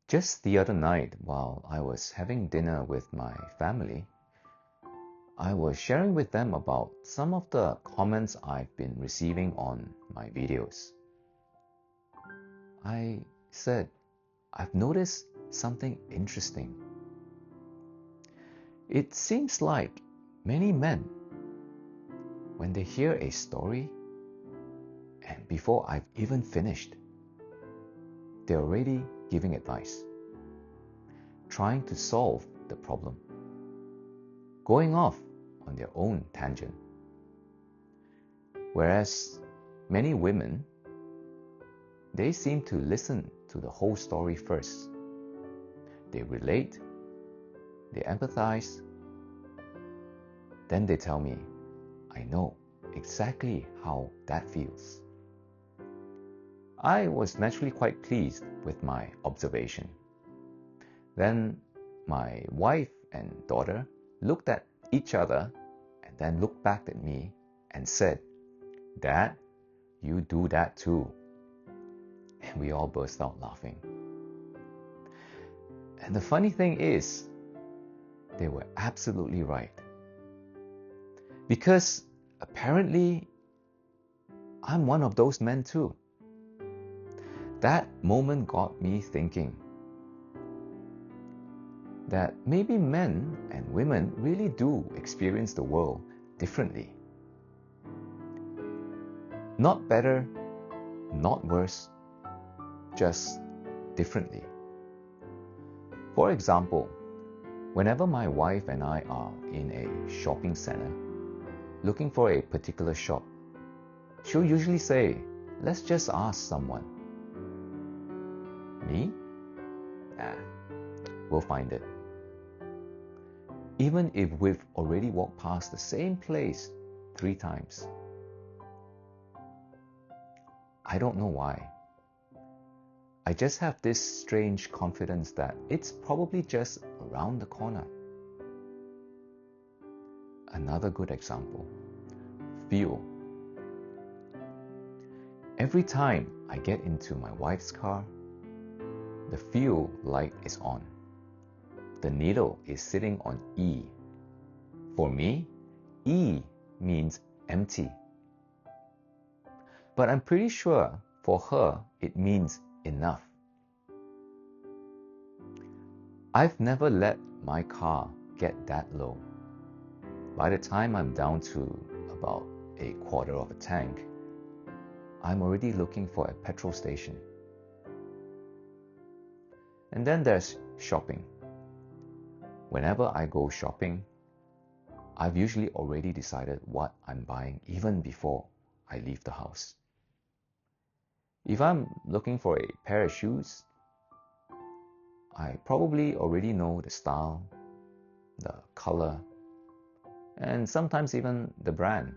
Just the other night, while I was having dinner with my family, I was sharing with them about some of the comments I've been receiving on my videos. I said, I've noticed something interesting. It seems like many men, when they hear a story, and before I've even finished, they're already giving advice, trying to solve the problem, going off on their own tangent. Whereas many women, they seem to listen to the whole story first. They relate, they empathize, then they tell me, I know exactly how that feels. I was naturally quite pleased with my observation. Then my wife and daughter looked at each other and then looked back at me and said, Dad, you do that too. And we all burst out laughing. And the funny thing is, they were absolutely right. Because apparently, I'm one of those men too. That moment got me thinking that maybe men and women really do experience the world differently. Not better, not worse, just differently. For example, whenever my wife and I are in a shopping center looking for a particular shop, she'll usually say, let's just ask someone. Me? We'll find it. Even if we've already walked past the same place 3 times. I don't know why. I just have this strange confidence that it's probably just around the corner. Another good example, fuel. Every time I get into my wife's car, the fuel light is on. The needle is sitting on E. For me, E means empty. But I'm pretty sure for her it means enough. I've never let my car get that low. By the time I'm down to about a quarter of a tank, I'm already looking for a petrol station. And then there's shopping. Whenever I go shopping, I've usually already decided what I'm buying even before I leave the house. If I'm looking for a pair of shoes, I probably already know the style, the color, and sometimes even the brand.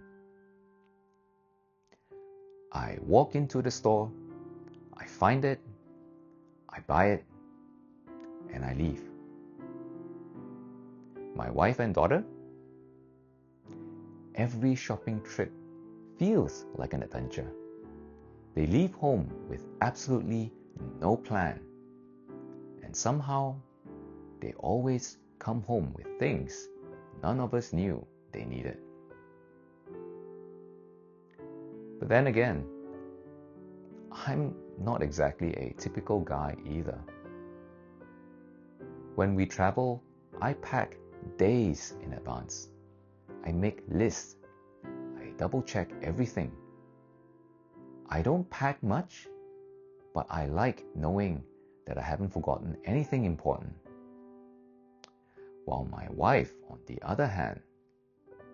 I walk into the store, I find it, I buy it, and I leave. My wife and daughter, every shopping trip feels like an adventure. They leave home with absolutely no plan. And somehow, they always come home with things none of us knew they needed. But then again, I'm not exactly a typical guy either. When we travel, I pack days in advance. I make lists. I double check everything. I don't pack much, but I like knowing that I haven't forgotten anything important. While my wife, on the other hand,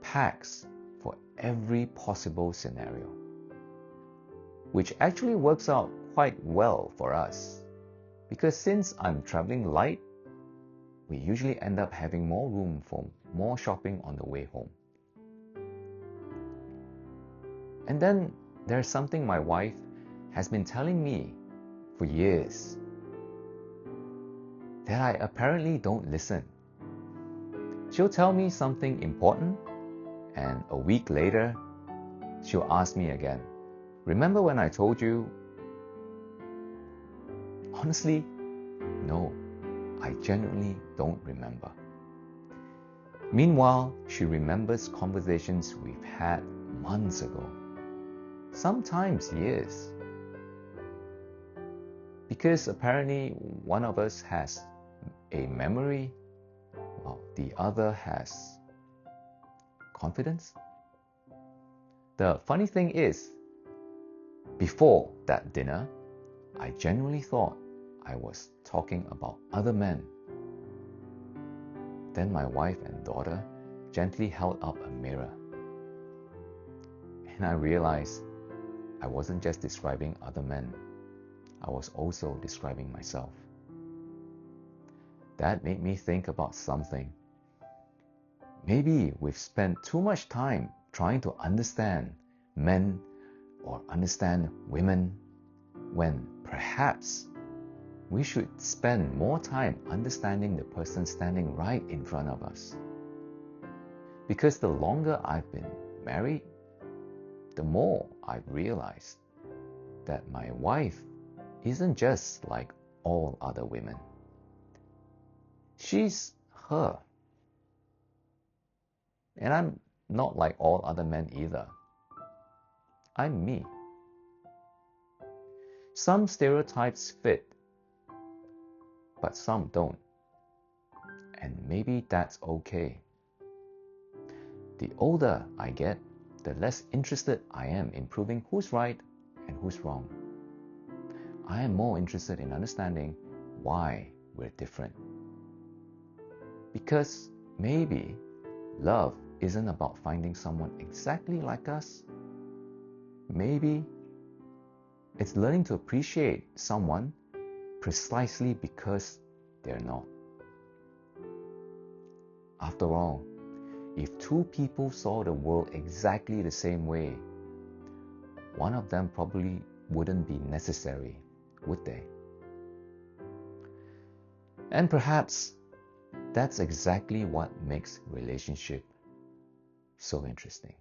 packs for every possible scenario, which actually works out quite well for us, because since I'm traveling light, we usually end up having more room for more shopping on the way home. And then there's something my wife has been telling me for years, that I apparently don't listen. She'll tell me something important, and a week later, she'll ask me again, remember when I told you? Honestly, No, I genuinely don't remember. Meanwhile, she remembers conversations we've had months ago, sometimes years. Because apparently one of us has a memory while the other has confidence. The funny thing is, before that dinner, I genuinely thought I was talking about other men. Then my wife and daughter gently held up a mirror. And I realized I wasn't just describing other men, I was also describing myself. That made me think about something. Maybe we've spent too much time trying to understand men or understand women, when perhaps we should spend more time understanding the person standing right in front of us. Because the longer I've been married, the more I've realized that my wife isn't just like all other women. She's her. And I'm not like all other men either. I'm me. Some stereotypes fit, but some don't. And maybe that's okay. The older I get, the less interested I am in proving who's right and who's wrong. I am more interested in understanding why we're different. Because maybe love isn't about finding someone exactly like us. Maybe it's learning to appreciate someone precisely because they're not. After all, if two people saw the world exactly the same way, one of them probably wouldn't be necessary, would they? And perhaps that's exactly what makes relationship so interesting.